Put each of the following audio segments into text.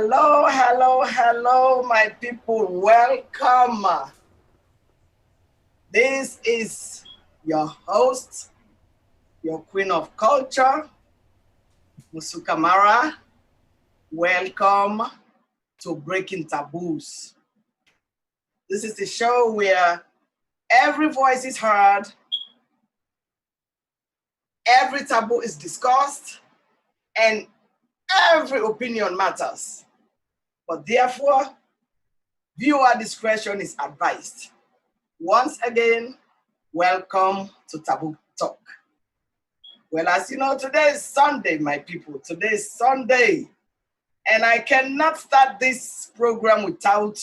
Hello, hello, hello, my people. Welcome. This is your host, your queen of culture, Musu Kamara. Welcome to Breaking Taboos. This is the show where every voice is heard, every taboo is discussed, and every opinion matters. But therefore, viewer discretion is advised. Once again, welcome to Taboo Talk. Well, as you know, today is Sunday, my people. Today is Sunday. And I cannot start this program without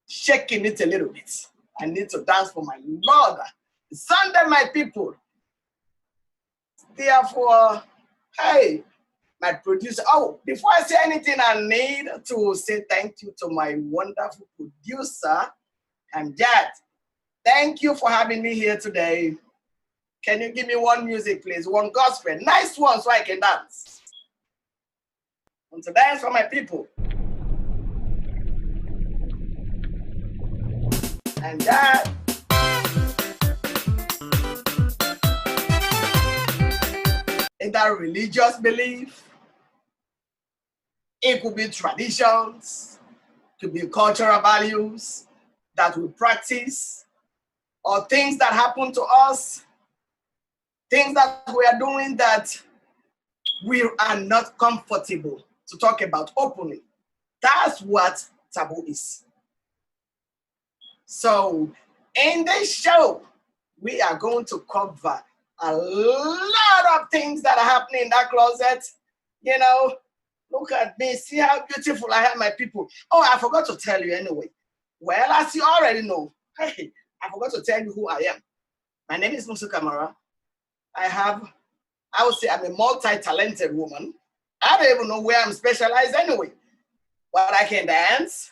shaking it a little bit. I need to dance for my Lord. It's Sunday, my people. Therefore, hey, my producer. Oh, before I say anything, I need to say thank you to my wonderful producer, Amjad. Thank you for having me here today. Can you give me one music, please? One gospel. Nice one so I can dance. And to dance for my people. And that. In that religious belief, it could be traditions, it could be cultural values that we practice, or things that happen to us, things that we are doing that we are not comfortable to talk about openly. That's what taboo is. So in this show, we are going to cover a lot of things that are happening in that closet. You know, look at me, see how beautiful I am, my people. Oh, I forgot to tell you anyway. Well, as you already know, hey, I forgot to tell you who I am. My name is Musu Kamara. I would say I'm a multi-talented woman. I don't even know where I'm specialized anyway. But I can dance.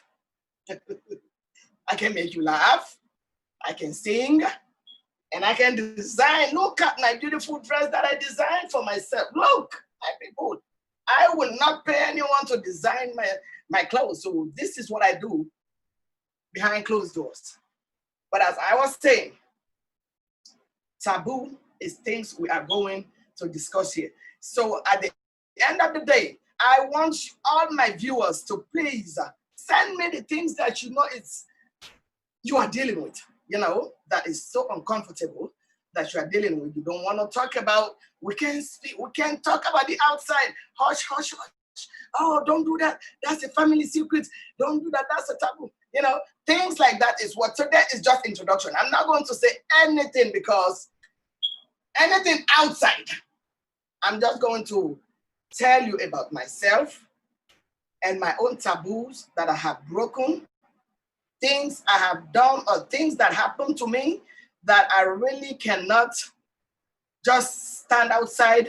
I can make you laugh. I can sing. And I can design. Look at my beautiful dress that I designed for myself. Look, my people. I will not pay anyone to design my clothes. So this is what I do behind closed doors. But as I was saying, taboo is things we are going to discuss here. So at the end of the day, I want all my viewers to please send me the things that you know you are dealing with, you know, that is so uncomfortable that you are dealing with. You don't want to talk about, we can't speak, we can't talk about the outside. Hush, hush, hush. Oh, don't do that. That's a family secret. Don't do that. That's a taboo. You know, things like that is what today is just introduction. I'm not going to say anything because anything outside, I'm just going to tell you about myself and my own taboos that I have broken, things I have done or things that happened to me that I really cannot just stand outside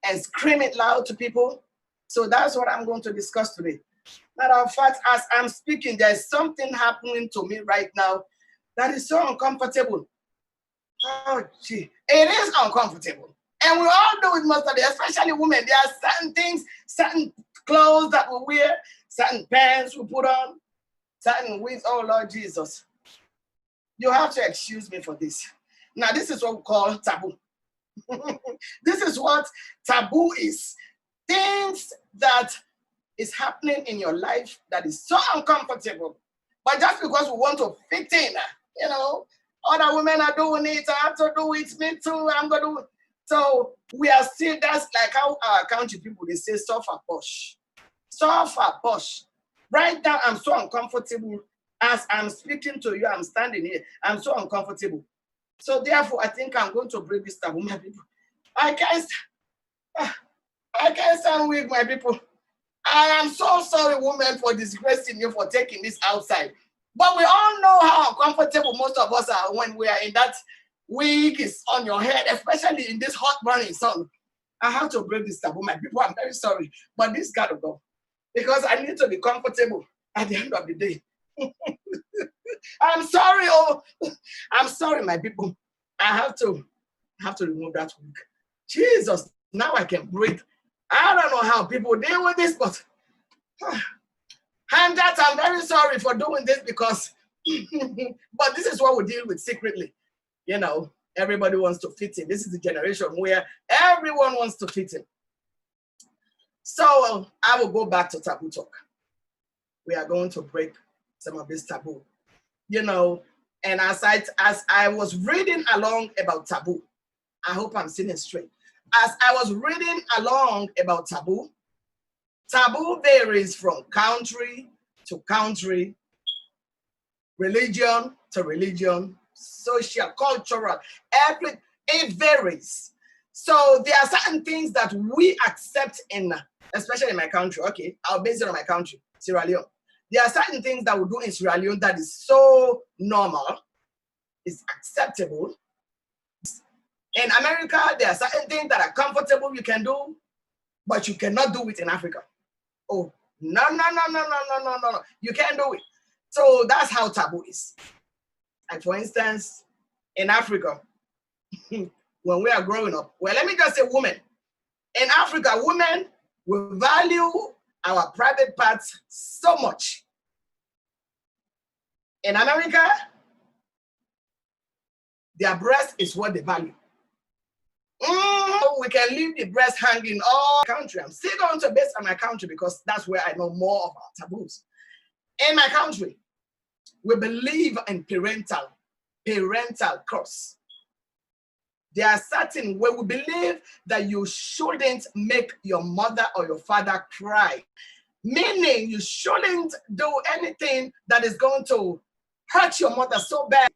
and scream it loud to people. So that's what I'm going to discuss today. Matter of fact, as I'm speaking, there's something happening to me right now that is so uncomfortable. Oh, gee, it is uncomfortable. And we all do it most of it, especially women. There are certain things, certain clothes that we wear, certain pants we put on, certain wigs. Oh, Lord Jesus. You have to excuse me for this. Now, this is what we call taboo. This is what taboo is. Things that is happening in your life that is so uncomfortable. But just because we want to fit in, you know, other women are doing it, I have to do it, me too, I'm going to do it. So we are still, that's like how our country people, they say, suffer posh. Suffer posh. Right now, I'm so uncomfortable. As I'm speaking to you, I'm standing here. I'm so uncomfortable. So therefore, I think I'm going to break this taboo, my people. I can't stand with my people. I am so sorry, women, for disgracing you for taking this outside. But we all know how uncomfortable most of us are when we are in that wig is on your head, especially in this hot burning sun. I have to break this taboo, my people. I'm very sorry, but this got to go because I need to be comfortable at the end of the day. I'm sorry, I'm sorry, my people. I have to remove that wig. Jesus, now I can breathe. I don't know how people deal with this, but And that I'm very sorry for doing this because, but this is what we deal with secretly. You know, everybody wants to fit in. This is the generation where everyone wants to fit in. So I will go back to taboo talk. We are going to break some of this taboo, you know. And as I was reading along about taboo, I hope I'm saying it straight. As I was reading along about taboo, taboo varies from country to country, religion to religion, social, cultural, it varies. So there are certain things that we accept in, especially in my country. Okay, I'll base it on my country, Sierra Leone. There are certain things that we do in Sierra Leone that is so normal, it's acceptable. In America, there are certain things that are comfortable you can do, but you cannot do it in Africa. Oh, no. You can't do it. So that's how taboo is. Like for instance, in Africa, when we are growing up, well, let me just say women. In Africa, women will value our private parts so much. In America, their breast is what they value. We can leave the breast hanging all country. I'm still going to base on my country because that's where I know more of our taboos. In my country, we believe in parental curse. There are certain where we believe that you shouldn't make your mother or your father cry. Meaning you shouldn't do anything that is going to hurt your mother so bad.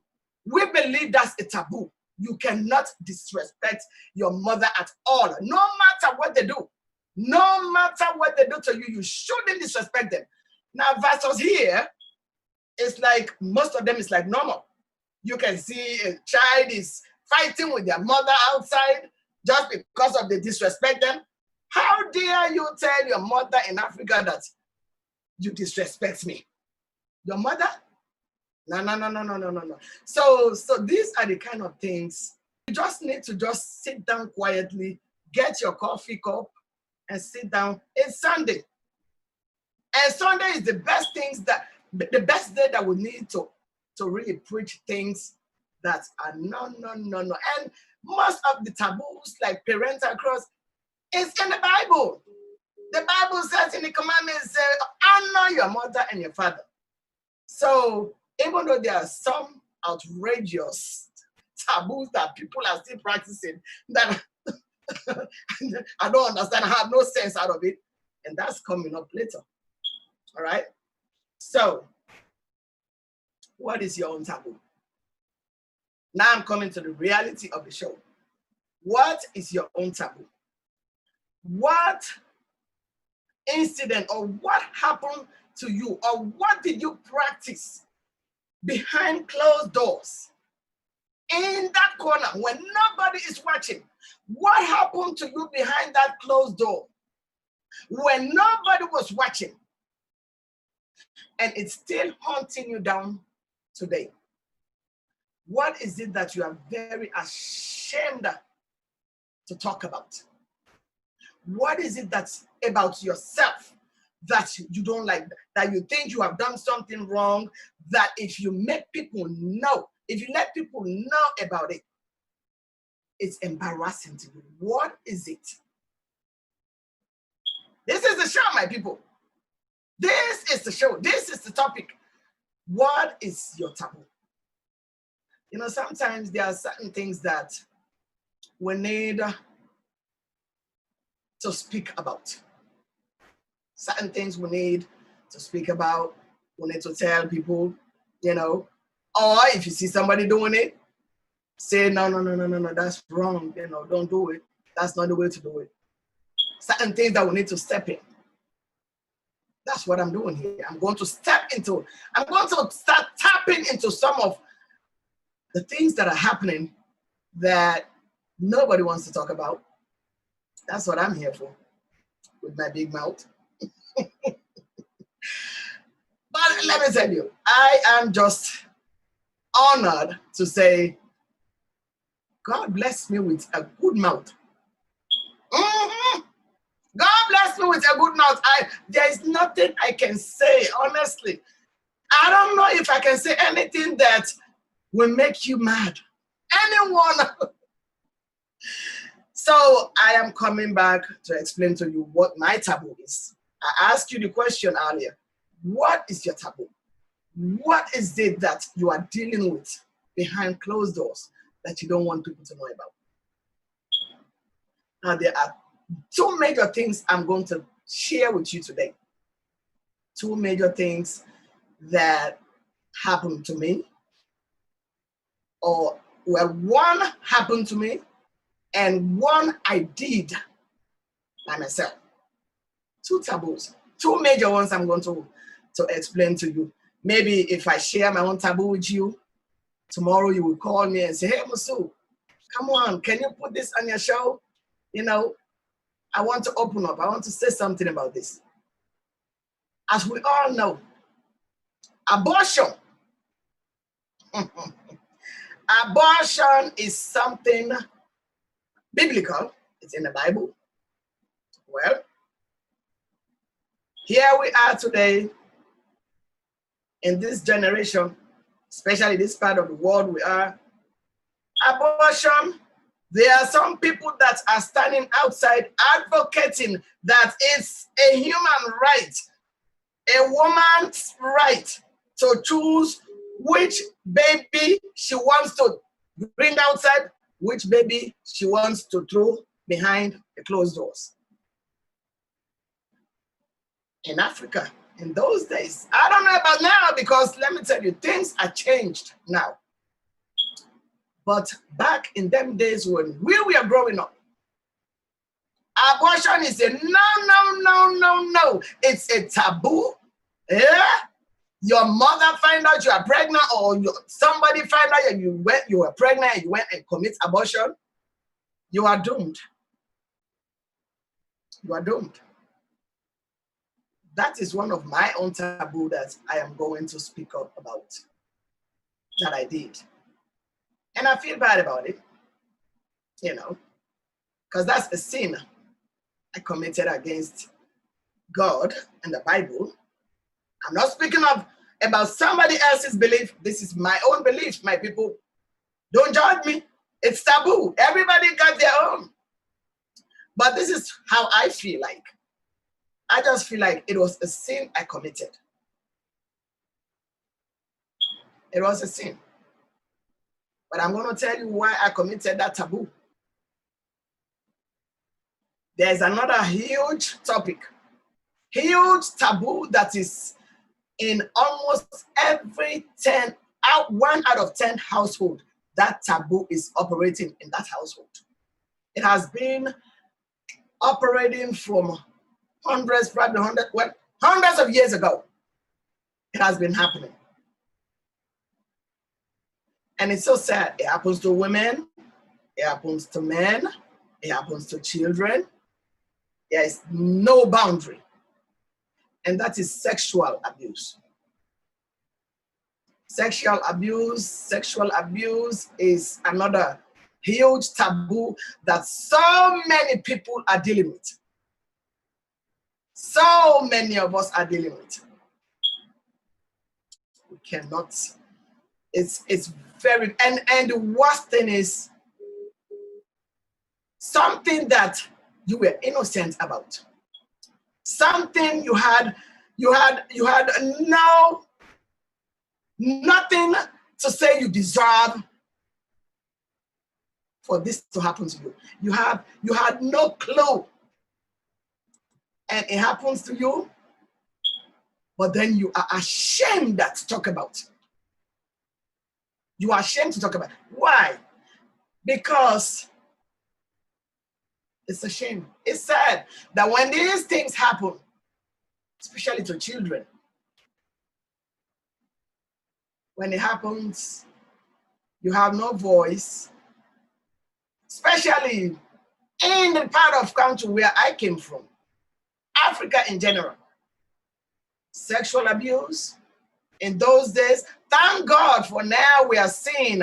We believe that's a taboo. You cannot disrespect your mother at all. No matter what they do. No matter what they do to you, you shouldn't disrespect them. Now versus here, it's like most of them is like normal. You can see a child is fighting with their mother outside just because of the disrespect them. How dare you tell your mother in Africa that you disrespect me? Your mother? No. So these are the kind of things you just need to just sit down quietly, get your coffee cup and sit down. It's Sunday. And Sunday is the best day that we need to really preach things that are no. And most of the taboos like parental cross is in the Bible. The Bible says in the commandments, honor your mother and your father. So even though there are some outrageous taboos that people are still practicing that I don't understand, I have no sense out of it, and that's coming up later. All right. So what is your own taboo? Now I'm coming to the reality of the show. What is your own taboo? What incident or what happened to you or what did you practice behind closed doors in that corner when nobody is watching? What happened to you behind that closed door when nobody was watching? And it's still haunting you down today. What is it that you are very ashamed to talk about? What is it that's about yourself that you don't like, that you think you have done something wrong, that if you make people know, if you let people know about it, it's embarrassing to you? What is it? This is the show, my people. This is the show. This is the topic. What is your taboo? You know, sometimes there are certain things that we need to speak about. Certain things we need to speak about. We need to tell people, you know, or if you see somebody doing it, say, no, that's wrong. You know, don't do it. That's not the way to do it. Certain things that we need to step in. That's what I'm doing here. I'm going to start tapping into some of the things that are happening that nobody wants to talk about. That's what I'm here for, with my big mouth. But let me tell you, I am just honored to say, God bless me with a good mouth. God bless left me with a good note. There is nothing I can say, honestly. I don't know if I can say anything that will make you mad. Anyone. So I am coming back to explain to you what my taboo is. I asked you the question earlier. What is your taboo? What is it that you are dealing with behind closed doors that you don't want people to know about? Now, there are two major things I'm going to share with you today. Two major things that happened to me, or well, one happened to me and one I did by myself. Two taboos, two major ones I'm going to explain to you. Maybe if I share my own taboo with you, tomorrow you will call me and say, hey, Musu, come on, can you put this on your show? You know, I want to open up. I want to say something about this. As we all know, abortion. Abortion is something biblical. It's in the Bible. Well, here we are today in this generation, especially this part of the world we are. Abortion, there are some people that are standing outside advocating that it's a human right, a woman's right to choose which baby she wants to bring outside, which baby she wants to throw behind the closed doors. In Africa, in those days, I don't know about now, because let me tell you, things are changed now. But back in them days when we were growing up, abortion is a no. It's a taboo. Yeah? Your mother find out you are pregnant, or somebody find out that you were pregnant and you went and commit abortion, you are doomed. You are doomed. That is one of my own taboo that I am going to speak up about, that I did. And I feel bad about it, you know, because that's a sin I committed against God and the Bible. I'm not speaking about somebody else's belief. This is my own belief, my people. Don't judge me. It's taboo. Everybody got their own. But this is how I feel like. I just feel like it was a sin I committed. It was a sin. But I'm going to tell you why I committed that taboo. There's another huge topic, huge taboo that is in almost every 1 out of 10 household. That taboo is operating in that household. It has been operating from hundreds of years ago. It has been happening. And it's so sad. It happens to women, it happens to men, it happens to children. There is no boundary. And that is sexual abuse. Sexual abuse is another huge taboo that so many people are dealing with. So many of us are dealing with. We cannot. It's very, and the worst thing is something that you were innocent about. Something you had nothing to say you deserve for this to happen to you. You had no clue. And it happens to you, but then you are ashamed to talk about. You are ashamed to talk about. Why? Because it's a shame. It's sad that when these things happen, especially to children, when it happens, you have no voice, especially in the part of country where I came from, Africa in general. Sexual abuse in those days, thank God for now we are seeing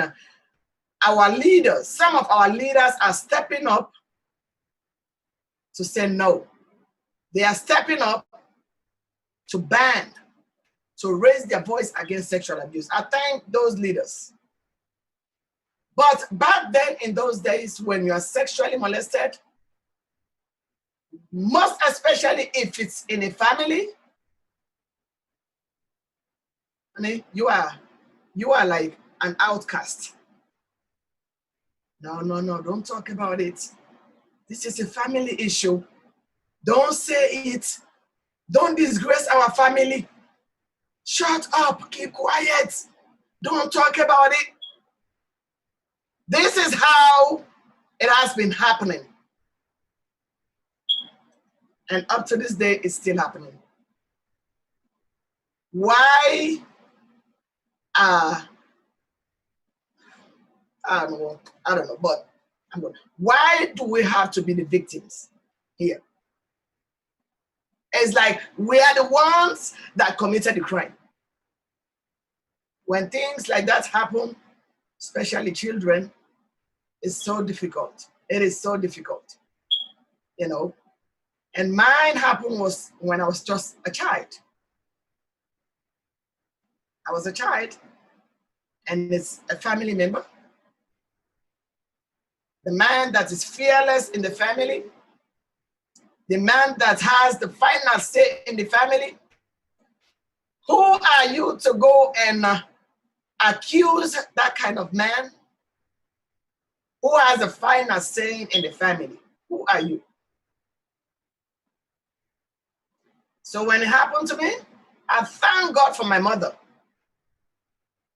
our leaders, some of our leaders are stepping up to say no. They are stepping up to ban, to raise their voice against sexual abuse. I thank those leaders. But back then, in those days, when you are sexually molested, most especially if it's in a family, you are like an outcast. No, don't talk about it. This is a family issue. Don't say it. Don't disgrace our family. Shut up, keep quiet. Don't talk about it. This is how it has been happening. And up to this day, it's still happening. Why? I don't know, but why do we have to be the victims here? It's like we are the ones that committed the crime. When things like that happen, especially children, it's so difficult. It is so difficult, you know. And mine happened was when I was just a child. I was a child, and it's a family member. The man that is fearless in the family, the man that has the final say in the family. Who are you to go and accuse that kind of man who has the final say in the family? Who are you? So when it happened to me, I thank God for my mother.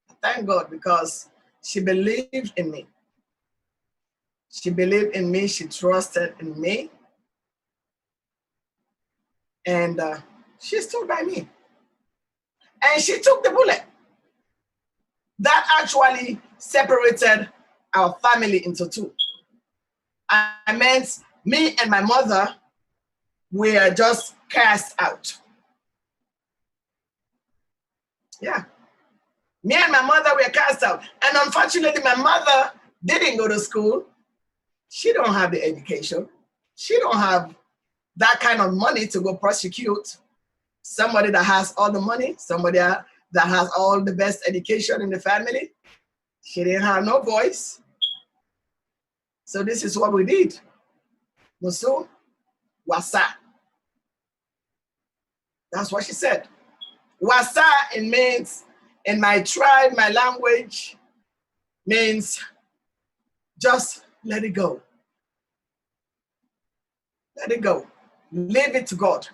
I thank God because she believed in me. She believed in me. She trusted in me. And she stood by me. And she took the bullet. That actually separated our family into two. I meant me and my mother were just cast out. Yeah. Me and my mother were cast out. And unfortunately, my mother didn't go to school. She don't have the education. She don't have that kind of money to go prosecute somebody that has all the money, somebody that has all the best education in the family. She didn't have no voice. So this is what we did. Musu Wasa. That's what she said. Wasa, it means, in my tribe, my language, means just let it go. Let it go. Leave it to God.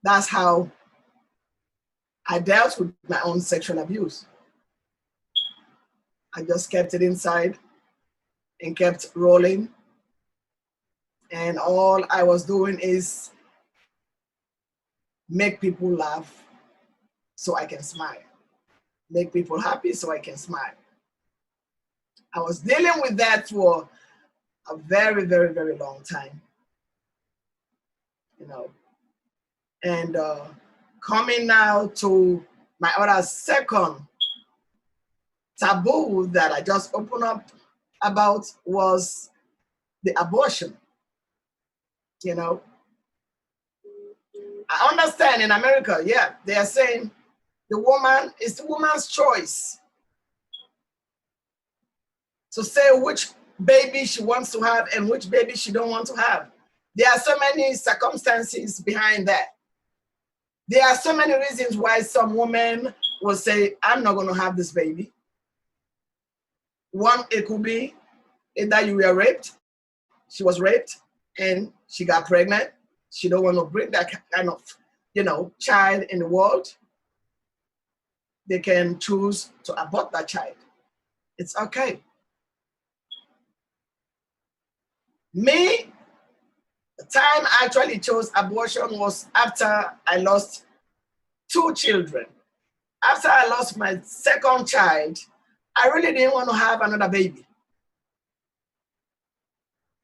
That's how I dealt with my own sexual abuse. I just kept it inside and kept rolling. And all I was doing is make people laugh so I can smile. Make people happy so I can smile. I was dealing with that for a very, very, very long time. You know, and coming now to my other second taboo that I just opened up about was the abortion. You know, I understand in America, yeah, they are saying it's the woman's choice to say which baby she wants to have and which baby she don't want to have. There are so many circumstances behind that. There are so many reasons why some women will say, I'm not going to have this baby. One, it could be either you were raped, she was raped, and she got pregnant. She don't want to bring that kind of, child in the world. They can choose to abort that child. It's okay. Me, the time I actually chose abortion was after I lost 2 children. After I lost my second child, I really didn't want to have another baby.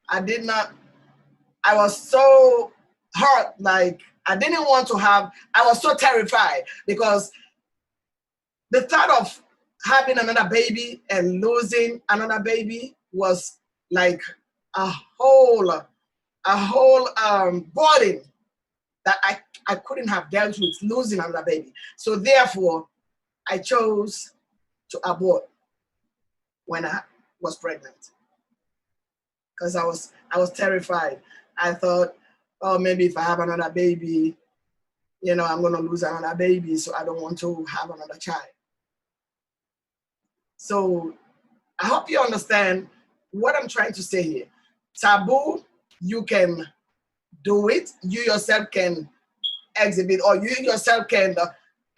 I was so hurt, like I didn't want to have, I was so terrified because the thought of having another baby and losing another baby was like a whole a whole burden that I couldn't have dealt with losing another baby. So therefore, I chose to abort when I was pregnant because I was terrified. I thought, oh, maybe if I have another baby, you know, I'm gonna lose another baby, so I don't want to have another child. So I hope you understand what I'm trying to say here. Taboo, you can do it. You yourself can exhibit, or you yourself can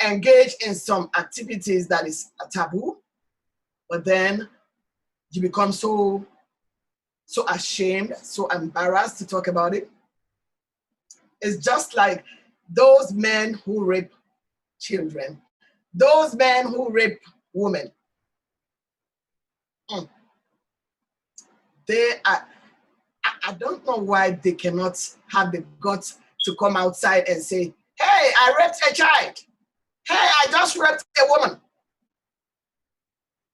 engage in some activities that is a taboo, but then you become so ashamed, so embarrassed to talk about it. It's just like those men who rape children, those men who rape women. They are, I don't know why they cannot have the guts to come outside and say, hey, I raped a child. Hey, I just raped a woman.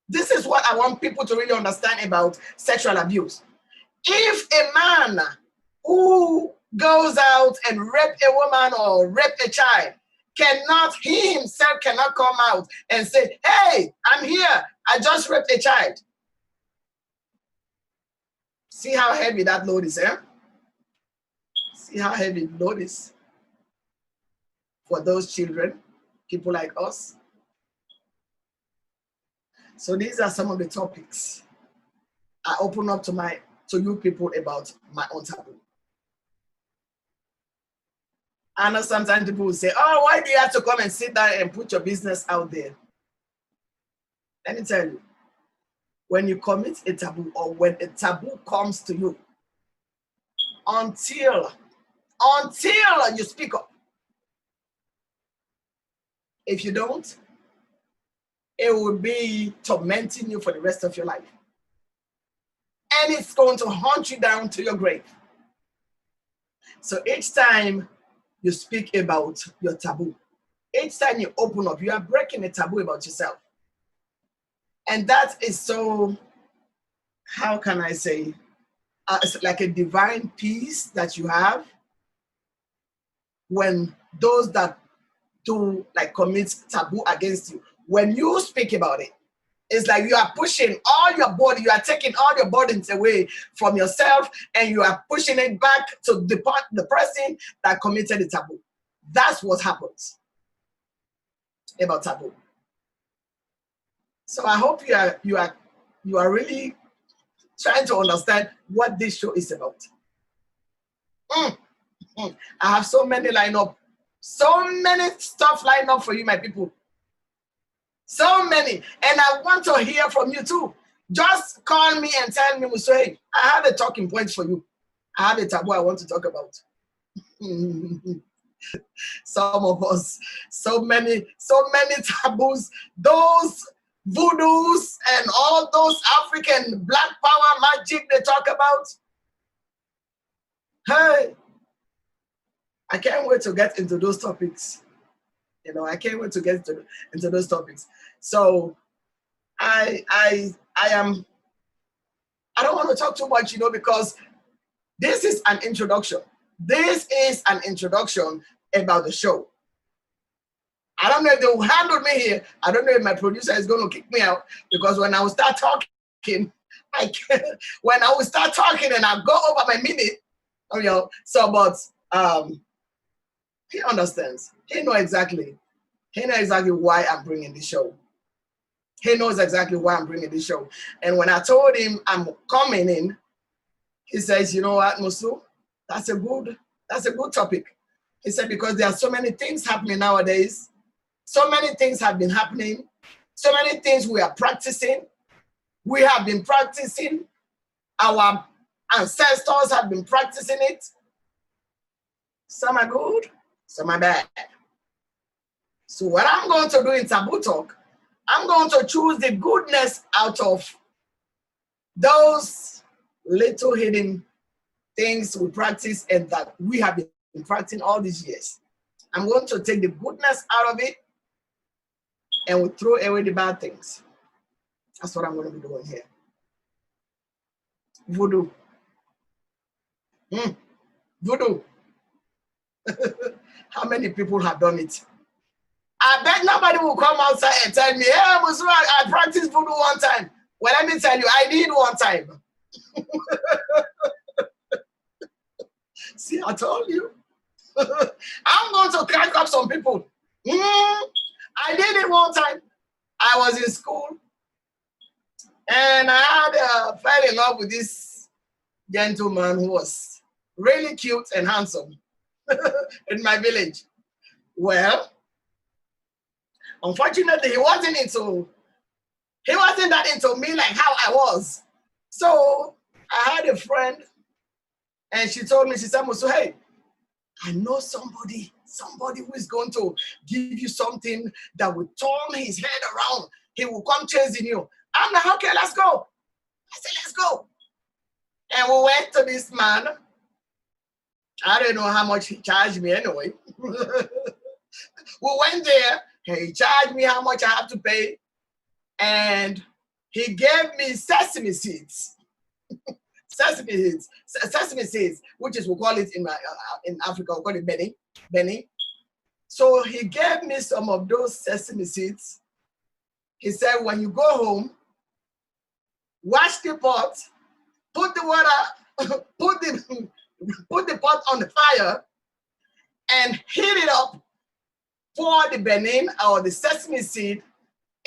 This is what I want people to really understand about sexual abuse. If a man who goes out and rape a woman or rape a child he himself cannot come out and say, hey, I'm here, I just raped a child. See how heavy that load is, eh? See how heavy the load is for those children, people like us. So these are some of the topics I open up to you people about my own taboo. I know sometimes people will say, oh, why do you have to come and sit down and put your business out there? Let me tell you, when you commit a taboo or when a taboo comes to you, until you speak up, if you don't, it will be tormenting you for the rest of your life. And it's going to hunt you down to your grave. So each time you speak about your taboo, each time you open up, you are breaking a taboo about yourself. And that is so, how can I say, it's like a divine peace that you have when those that do like commit taboo against you, when you speak about it, it's like you are pushing all your body, you are taking all your burdens away from yourself and you are pushing it back to the person that committed the taboo. That's what happens about taboo. So I hope you are really trying to understand what this show is about. I have so many lined up, so many stuff lined up for you, my people. So many. And I want to hear from you too. Just call me and tell me, Musu, hey, I have a talking point for you. I have a taboo I want to talk about. Some of us, so many taboos, those voodoos and all those African black power magic they talk about. Hey, I can't wait to get into those topics. You know, I can't wait to get into those topics. So I don't want to talk too much, you know, because this is an introduction. This is an introduction about the show. I don't know if they will handle me here. I don't know if my producer is going to kick me out, because when I will start talking, when I will start talking and I'll go over my minute, you know. So, but he understands. He knows exactly why I'm bringing this show. He knows exactly why I'm bringing this show. And when I told him I'm coming in, he says, you know what, Musu, that's a good topic. He said, because there are so many things happening nowadays. So many things have been happening. So many things we are practicing. We have been practicing. Our ancestors have been practicing it. Some are good, some are bad. So what I'm going to do in Taboo Talk, I'm going to choose the goodness out of those little hidden things we practice and that we have been practicing all these years. I'm going to take the goodness out of it and we throw away the bad things. That's what I'm going to be doing here. Voodoo. Voodoo. How many people have done it? I bet nobody will come outside and tell me, hey, Musu, I practiced voodoo one time. Well, let me tell you, I did one time. See, I told you. I'm going to crack up some people. I did it one time. I was in school and I fell in love with this gentleman who was really cute and handsome in my village. Well, unfortunately, he wasn't that into me like how I was. So I had a friend and she told me, she said, Musu, hey, I know somebody who is going to give you something that will turn his head around. He will come chasing you. I'm like, okay, let's go. I said, let's go. And we went to this man. I don't know how much he charged me anyway. We went there. He charged me how much I have to pay. And he gave me sesame seeds. Sesame seeds, which is, we call it in Africa, we call it Benny. So he gave me some of those sesame seeds. He said, when you go home, wash the pot, put the water, put the pot on the fire, and heat it up. Pour the benin or the sesame seed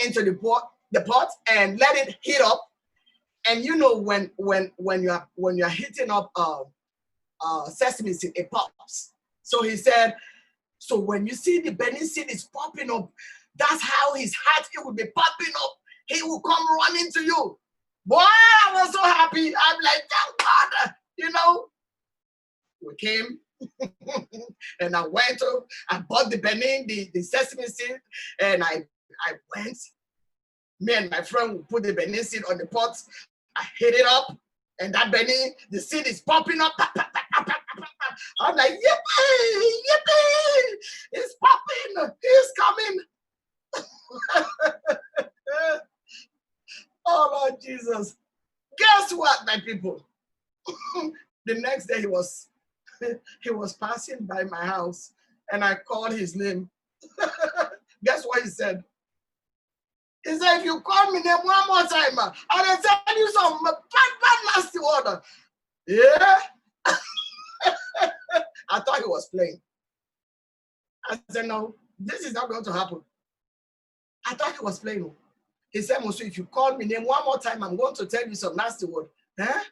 into the pot, and let it heat up. And you know when you're heating up sesame seed, it pops. So he said, so when you see the benin seed is popping up, that's how his heart, it will be popping up. He will come running to you. Boy, I was so happy. I'm like, thank God, We came and I bought the benin, the sesame seed, and I went. Me and my friend would put the benin seed on the pot. I hit it up, and that benin, the seed is popping up. I'm like, yippee, yippee! It's popping, it's coming. Oh, Lord Jesus. Guess what, my people? The next day he was passing by my house, and I called his name. Guess what he said? He said, if you call me name one more time, I'll tell you some bad, nasty water. Yeah. I thought he was playing. I said, no, this is not going to happen. I thought he was playing. He said, Musu, if you call me name one more time, I'm going to tell you some nasty word. Huh?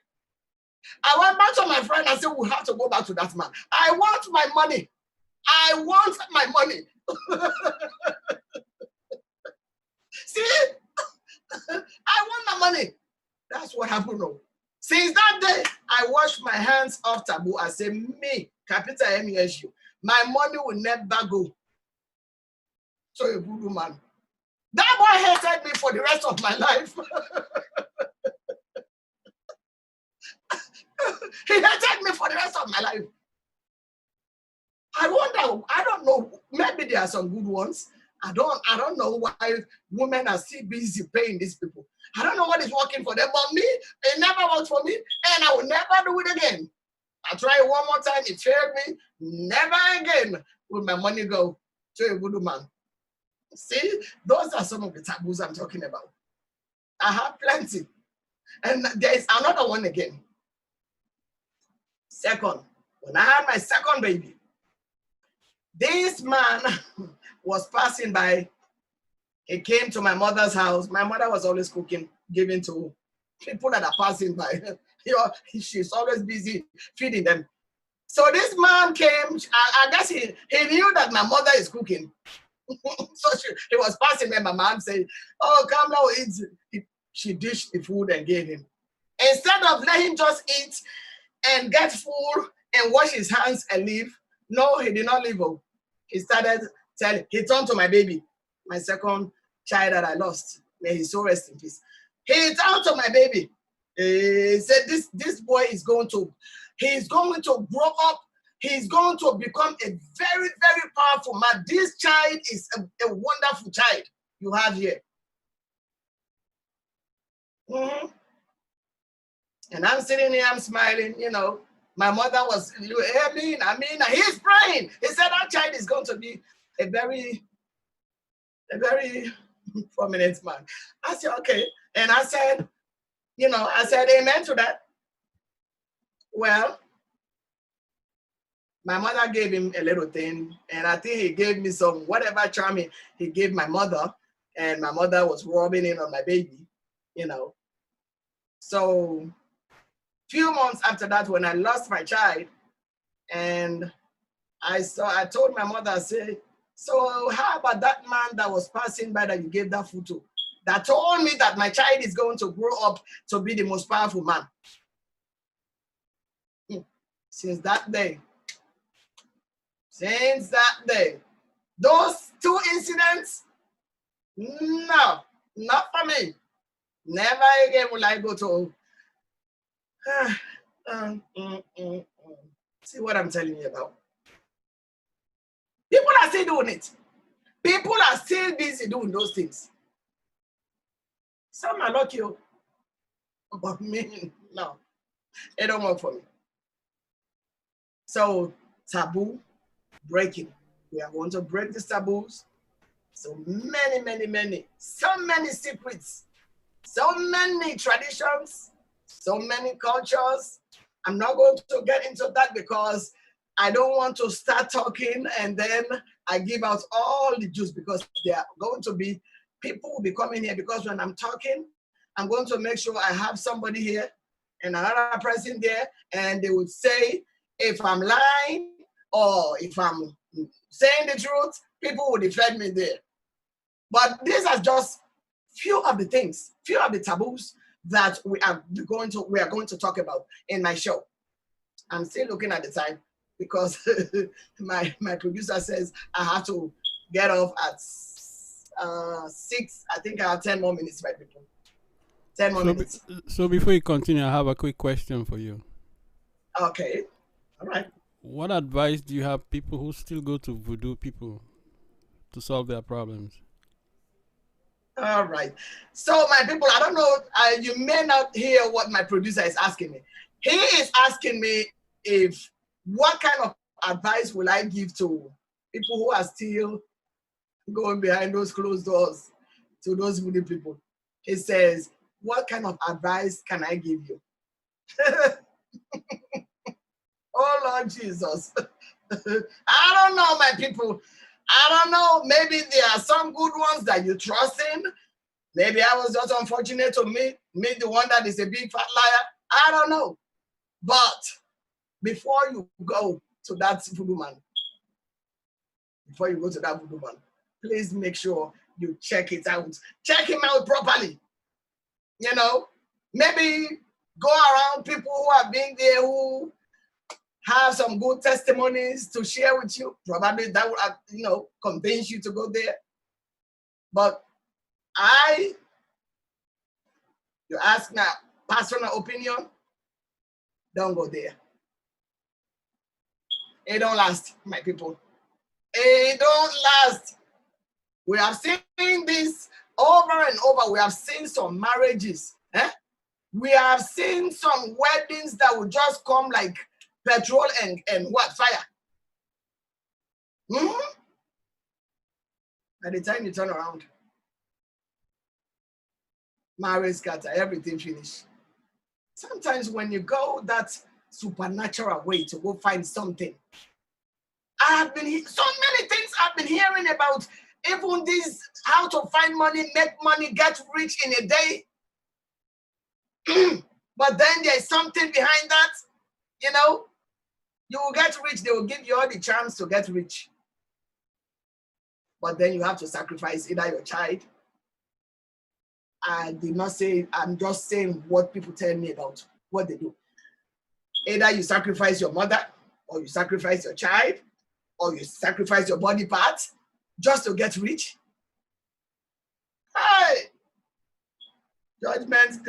I went back to my friend and said, we have to go back to that man. I want my money. I want my money. See? I want my money. That's what happened. Since that day, I washed my hands off taboo. I say, me, capital M-E-S-U, my money will never go to a voodoo man. That boy hated me for the rest of my life. He hated me for the rest of my life. I wonder, I don't know, maybe there are some good ones. I don't know why women are still busy paying these people. I don't know what is working for them, but me, it never worked for me, and I will never do it again. I tried one more time, it failed me. Never again will my money go to a voodoo man. See, those are some of the taboos I'm talking about. I have plenty. And there is another one again. Second, when I had my second baby, this man was passing by. He came to my mother's house. My mother was always cooking, giving to people that are passing by. She's always busy feeding them. So this man came. I guess he knew that my mother is cooking. So he was passing by. My mom said, oh, come now, eat. She dished the food and gave him. Instead of letting him just eat and get full and wash his hands and leave, no, he did not leave. He started telling, he turned to my baby, my second child that I lost. May his soul rest in peace. He turned to my baby. He said, this boy is going to grow up. He's going to become a very, very powerful man. This child is a wonderful child you have here. And I'm sitting here, I'm smiling, My mother was, I mean, he's praying. He said that child is going to be a very prominent man. I said, okay. And I said, I said amen to that. Well, my mother gave him a little thing, and I think he gave me some whatever charm he gave my mother, and my mother was rubbing it on my baby, So few months after that, when I lost my child, and I told my mother, I said, so how about that man that was passing by that you gave that photo, that told me that my child is going to grow up to be the most powerful man? Since that day, those two incidents, no, not for me. Never again will I go to. See what I'm telling you about? People are still doing it. People are still busy doing those things. Some are lucky, but me, no, it don't work for me. So, taboo breaking. We are going to break these taboos. So many, so many secrets, so many traditions, so many cultures. I'm not going to get into that because I don't want to start talking and then I give out all the juice, because there are going to be people will be coming here, because when I'm talking, I'm going to make sure I have somebody here and another person there, and they would say if I'm lying or if I'm saying the truth, people will defend me there. But these are just few of the things, few of the taboos that we are going to talk about in my show. I'm still looking at the time because my producer says I have to get off at 6. I think I have 10 more minutes, right, people? 10 more minutes. So before you continue, I have a quick question for you. Okay. All right. What advice do you have people who still go to voodoo people to solve their problems? All right. So my people, I don't know, you may not hear what my producer is asking me. He is asking me what kind of advice will I give to people who are still going behind those closed doors, to those voodoo people. He says, what kind of advice can I give you? Oh, Lord Jesus. I don't know, my people. I don't know. Maybe there are some good ones that you trust in. Maybe I was just unfortunate to meet the one that is a big fat liar. I don't know. But before you go to that voodoo man, please make sure you check it out. Check him out properly. Maybe go around people who have been there, who have some good testimonies to share with you. Probably that will, convince you to go there. But you ask my personal opinion, don't go there. It don't last, my people. It don't last. We have seen this over and over. We have seen some marriages. We have seen some weddings that will just come like petrol and what? Fire. By the time you turn around, marriage scatter, everything finished. Sometimes when you go that supernatural way to go find something, so many things I've been hearing about, even this, how to find money, make money, get rich in a day. But then there's something behind that, you will get rich, they will give you all the chance to get rich. But then you have to sacrifice either your child. I did not say, I'm just saying what people tell me about what they do. Either you sacrifice your mother, or you sacrifice your child, or you sacrifice your body parts just to get rich. Hey! Judgment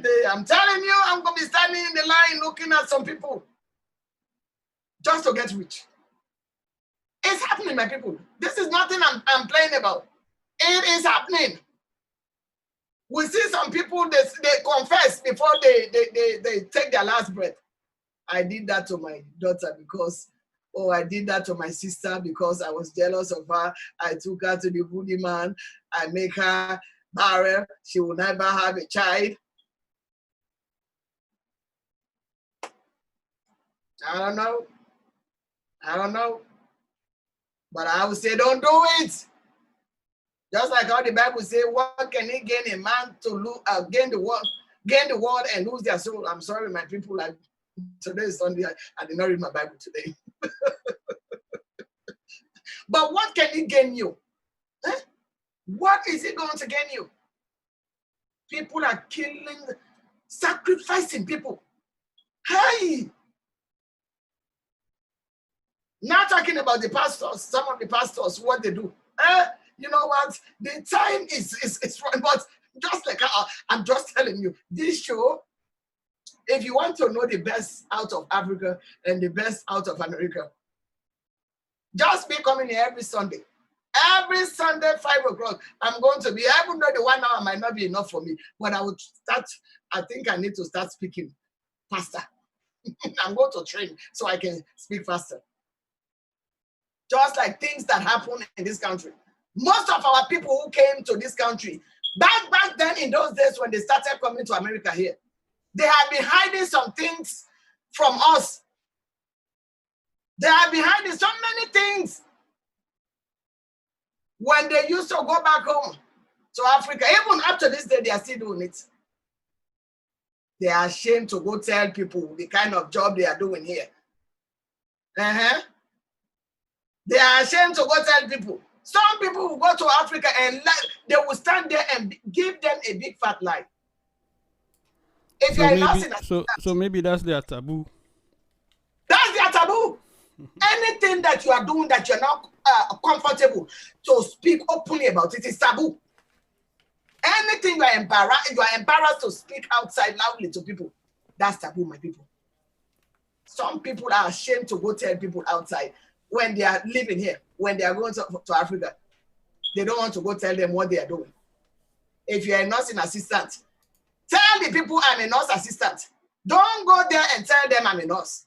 Day. I'm telling you, I'm going to be standing in the line looking at some people just to get rich. It's happening, my people. This is nothing I'm playing about. It is happening. We see some people, they confess before they take their last breath. I did that to my daughter because, oh, I did that to my sister because I was jealous of her. I took her to the voodoo man. I make her barren. She will never have a child. I don't know. I don't know. But I would say, don't do it. Just like how the Bible says, what can it gain a man to lose, gain the world and lose their soul? I'm sorry, my people. Like today is Sunday. I did not read my Bible today. But what can it gain you? Eh? What is it going to gain you? People are killing, sacrificing people. Hey! Not talking about the pastors, some of the pastors, what they do. You know what? The time is wrong, but just like I'm just telling you, this show, if you want to know the best out of Africa and the best out of America, just be coming here every Sunday. Every Sunday, 5 o'clock, I'm going to be, even though the 1 hour might not be enough for me, but I would start, I think I need to start speaking faster. I'm going to train so I can speak faster. Just like things that happen in this country. Most of our people who came to this country, back then in those days when they started coming to America here, they have been hiding some things from us. They have been hiding so many things. When they used to go back home to Africa, even up to this day, they are still doing it. They are ashamed to go tell people the kind of job they are doing here. They are ashamed to go tell people. Some people will go to Africa and they will stand there and give them a big fat lie. If you're so maybe that's their taboo. That's their taboo. Anything that you are doing that you're not comfortable to speak openly about it is taboo. Anything you are embarrassed to speak outside loudly to people, that's taboo, my people. Some people are ashamed to go tell people outside when they are living here, when they are going to Africa. They don't want to go tell them what they are doing. If you're a nursing assistant, tell the people I'm a nurse assistant. Don't go there and tell them I'm a nurse.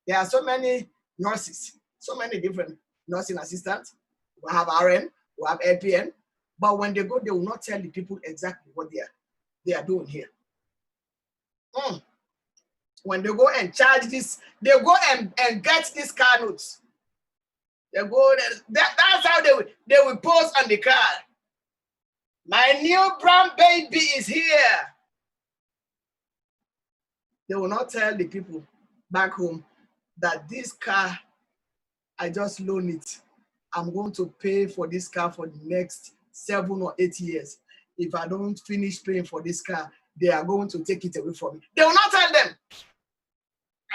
There are so many nurses, so many different nursing assistants. We have RN, we have LPN, but when they go, they will not tell the people exactly what they are doing here. When they go and charge this, they go and get these car notes. They go, that's how they will post on the car. My new brown baby is here. They will not tell the people back home that this car, I just loan it. I'm going to pay for this car for the next 7 or 8 years. If I don't finish paying for this car, they are going to take it away from me. They will not tell them.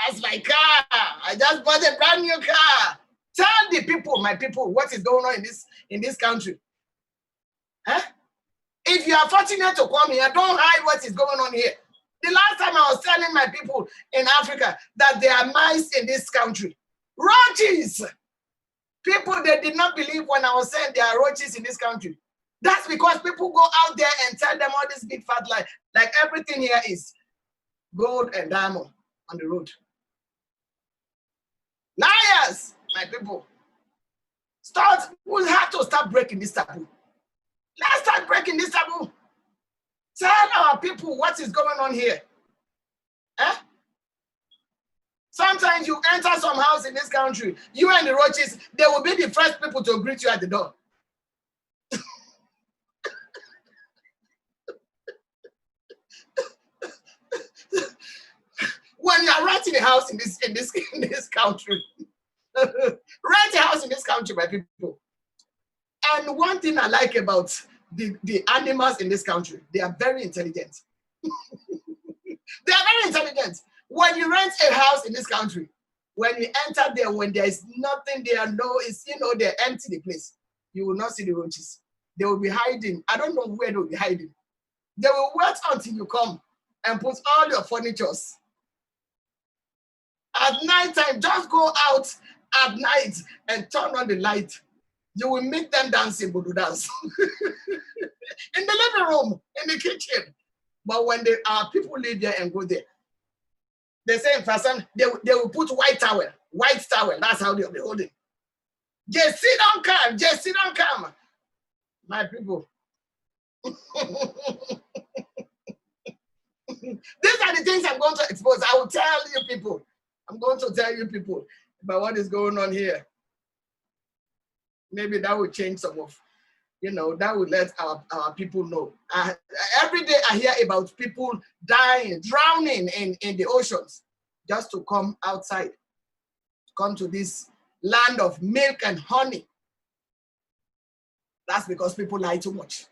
That's my car. I just bought a brand new car. Tell the people, my people, what is going on in this country. If you are fortunate to come here, don't hide what is going on here. The last time I was telling my people in Africa that there are mice in this country. Roaches! People, they did not believe when I was saying there are roaches in this country. That's because people go out there and tell them all this big fat lie. Like everything here is gold and diamond on the road. Liars, my people. We'll have to start breaking this taboo. Let's start breaking this taboo. Tell our people what is going on here. Sometimes you enter some house in this country, you and the roaches, they will be the first people to greet you at the door. When you are renting a house in this country, rent a house in this country, my people. And one thing I like about the animals in this country, they are very intelligent. They are very intelligent. When you rent a house in this country, when you enter there, when there is nothing there, they empty the place. You will not see the roaches. They will be hiding. I don't know where they will be hiding. They will wait until you come and put all your furnitures. At night time, just go out at night and turn on the light. You will meet them dancing Budu dance. In the living room, in the kitchen. But when our people live there and go there, They say in Fasan, they will put white towel. White towel. That's how they'll be holding. Just sit down, calm. Just sit down, calm. My people. These are the things I'm going to expose. I will tell you people. I'm going to tell you people about what is going on here. Maybe that will change some of, that will let our people know. Every day I hear about people dying, drowning in the oceans just to come outside, come to this land of milk and honey. That's because people lie too much.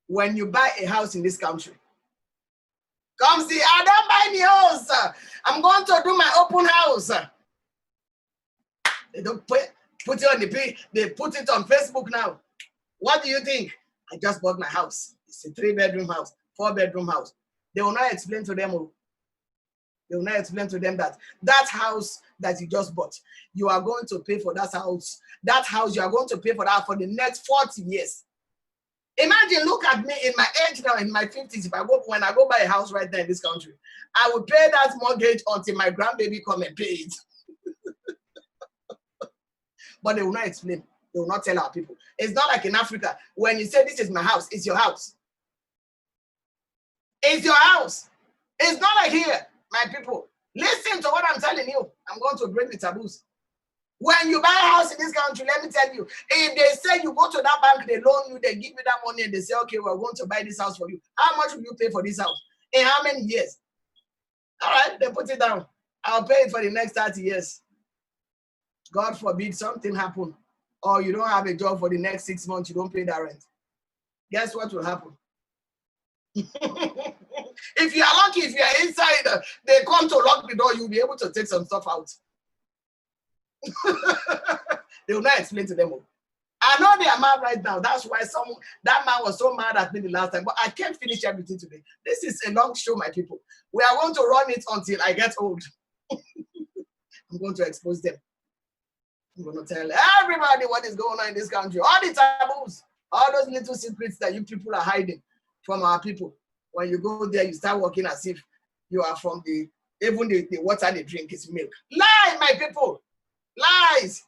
When you buy a house in this country, come see, I don't buy any house. I'm going to do my open house. They don't put it on the page. They put it on Facebook now. What do you think? I just bought my house. It's a 3-bedroom house, 4-bedroom house. They will not explain to them. They will not explain to them that house that you just bought, you are going to pay for that house. That house, you are going to pay for that for the next 40 years. Imagine, look at me in my age now, in my 50s. When I go buy a house right now in this country, I will pay that mortgage until my grandbaby come and pay it. But they will not explain. They will not tell our people. It's not like in Africa. When you say this is my house, it's your house. It's your house. It's not like here, my people. Listen to what I'm telling you. I'm going to break the taboos. When you buy a house in this country, let me tell you, if they say you go to that bank, they loan you, they give you that money, and they say, okay, we're going to buy this house for you. How much will you pay for this house? In how many years? All right, they put it down. I'll pay it for the next 30 years. God forbid something happen, or you don't have a job for the next 6 months, you don't pay that rent. Guess what will happen? If you are lucky, if you are inside, they come to lock the door, you'll be able to take some stuff out. They will not explain to them. I know they are mad right now. That's why that man was so mad at me the last time. But I can't finish everything today. This is a long show, my people. We are going to run it until I get old. I'm going to expose them. I'm going to tell everybody what is going on in this country. All the taboos, all those little secrets that you people are hiding from our people. When you go there, you start walking as if you are from even the water they drink is milk. Lie, my people. Lies.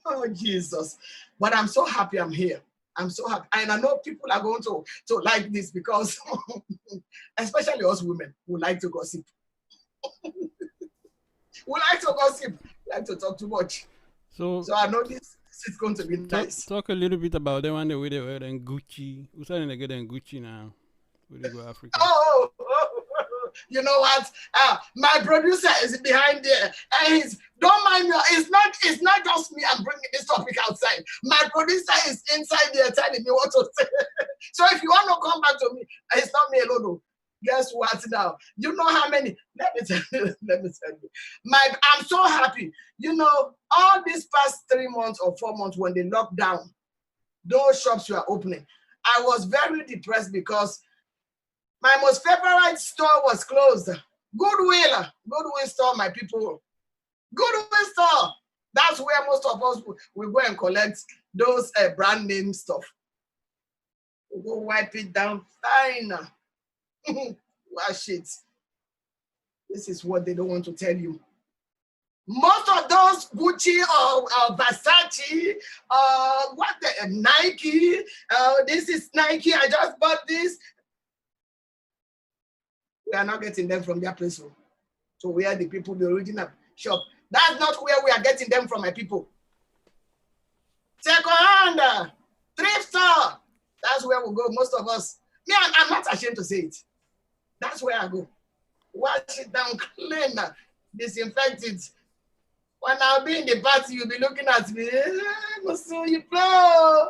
Oh, Jesus. But I'm so happy I'm here. I'm so happy. And I know people are going to like this because, especially us women, who like to gossip. We like to gossip. We like to talk too much. So I know this is going to be nice. Talk a little bit about them and the way they wear them Gucci. Who's trying to get them Gucci now? Where they go Africa? Oh, you know what? My producer is behind there, and don't mind me. It's not just me. I'm bringing this topic outside. My producer is inside there telling me what to say. So if you want to come back to me, it's not me alone. No. Guess what now? You know how many? Let me tell you. I'm so happy. You know, all these past 3 months or 4 months when they locked down, those shops were opening. I was very depressed because my most favorite store was closed. Goodwill store, my people. Goodwill store. That's where most of us will go and collect those brand name stuff. We'll go wipe it down fine. Wash it. This is what they don't want to tell you. Most of those Gucci or Versace, Nike, this is Nike, I just bought this. We are not getting them from their place. So where the people, the original shop. That's not where we are getting them from, my people. Second hand, thrift store. That's where we go, most of us. Me, I'm not ashamed to say it. That's where I go. Wash it down, clean, disinfect it. When I'll be in the party, you'll be looking at me. Musu, you blow.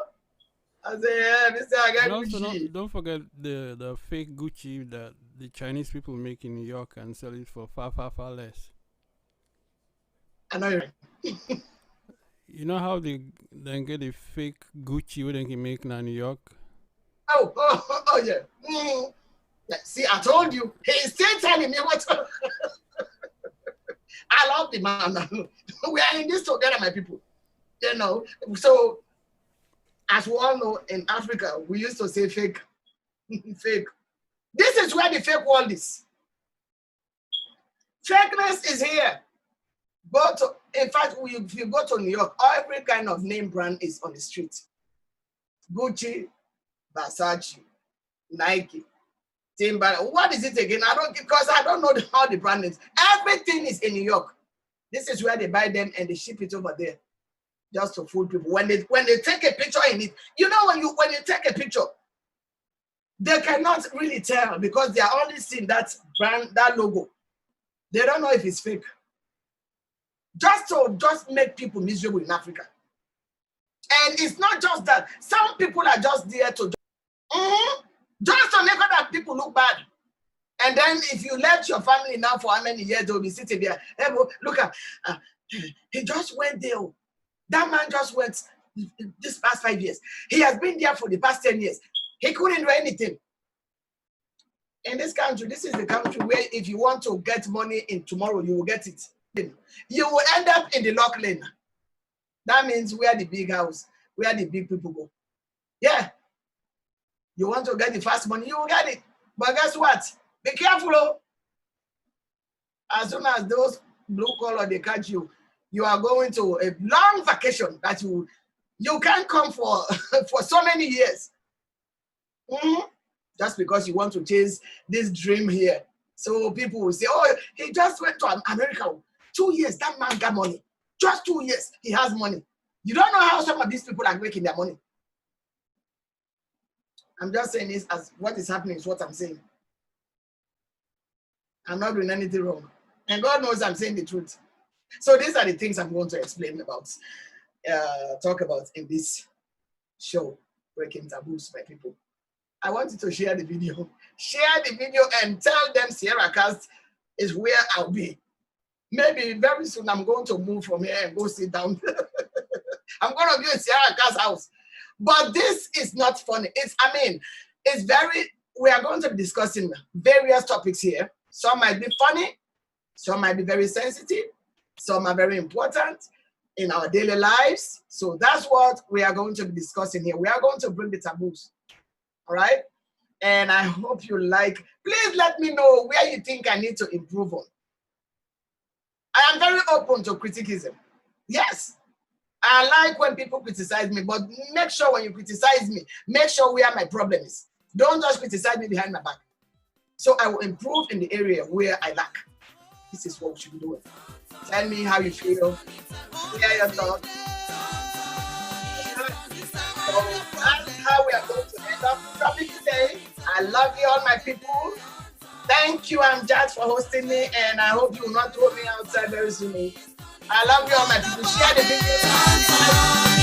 I say, yeah, Mr. I got Gucci. Don't forget the fake Gucci that the Chinese people make in New York and sell it for far less. I know you're right. You know how they then get a fake Gucci where they can make in New York? Oh yeah. Mm. Yeah. See, I told you. He's still telling me what. I love the man. We are in this together, my people. You know, so as we all know, in Africa, we used to say fake Fake. This is where the fake world is. Fakeness is here. In fact, if you go to New York, every kind of name brand is on the street. Gucci, Versace, Nike, Timberland. What is it again? Because I don't know how the brand is. Everything is in New York. This is where they buy them and they ship it over there, just to fool people. When they take a picture in it, you know, when you take a picture, they cannot really tell because they are only seeing that brand, that logo. They don't know if it's fake. Just make people miserable in Africa. And it's not just that. Some people are just there to just to make other people look bad. And then if you left your family now for how many years, they'll be sitting there. Hey, look at, he just went there. That man just went this past 5 years. He has been there for the past 10 years. He couldn't do anything. In this country, this is the country where if you want to get money in tomorrow, you will get it. You will end up in the lock lane. That means where the big house, where the big people go. Yeah. You want to get the fast money, you will get it. But guess what? Be careful. Oh. As soon as those blue collar they catch you, you are going to a long vacation that you can't come for for so many years. Just because you want to chase this dream here. So people will say, oh, he just went to America. 2 years, that man got money. Just 2 years, he has money. You don't know how some of these people are making their money. I'm just saying this as what is happening is what I'm saying. I'm not doing anything wrong. And God knows I'm saying the truth. So these are the things I'm going to explain about, talk about in this show, Breaking Taboos, my people. I want you to share the video. Share the video and tell them Sierra Cast is where I'll be. Maybe very soon I'm going to move from here and go sit down. I'm going to be in Sierra Cast's house. But this is not funny. We are going to be discussing various topics here. Some might be funny. Some might be very sensitive. Some are very important in our daily lives. So that's what we are going to be discussing here. We are going to bring the taboos. All right? And I hope you like. Please let me know where you think I need to improve on. I am very open to criticism. Yes. I like when people criticize me, but make sure when you criticize me, make sure where my problem is. Don't just criticize me behind my back. So I will improve in the area where I lack. This is what we should be doing. Tell me how you feel. Share your thoughts. So that's how we are going to end up the topic today. I love you all, my people. Thank you, Amjad, for hosting me, and I hope you will not throw me outside very soon. I love you all, my people. Share the video.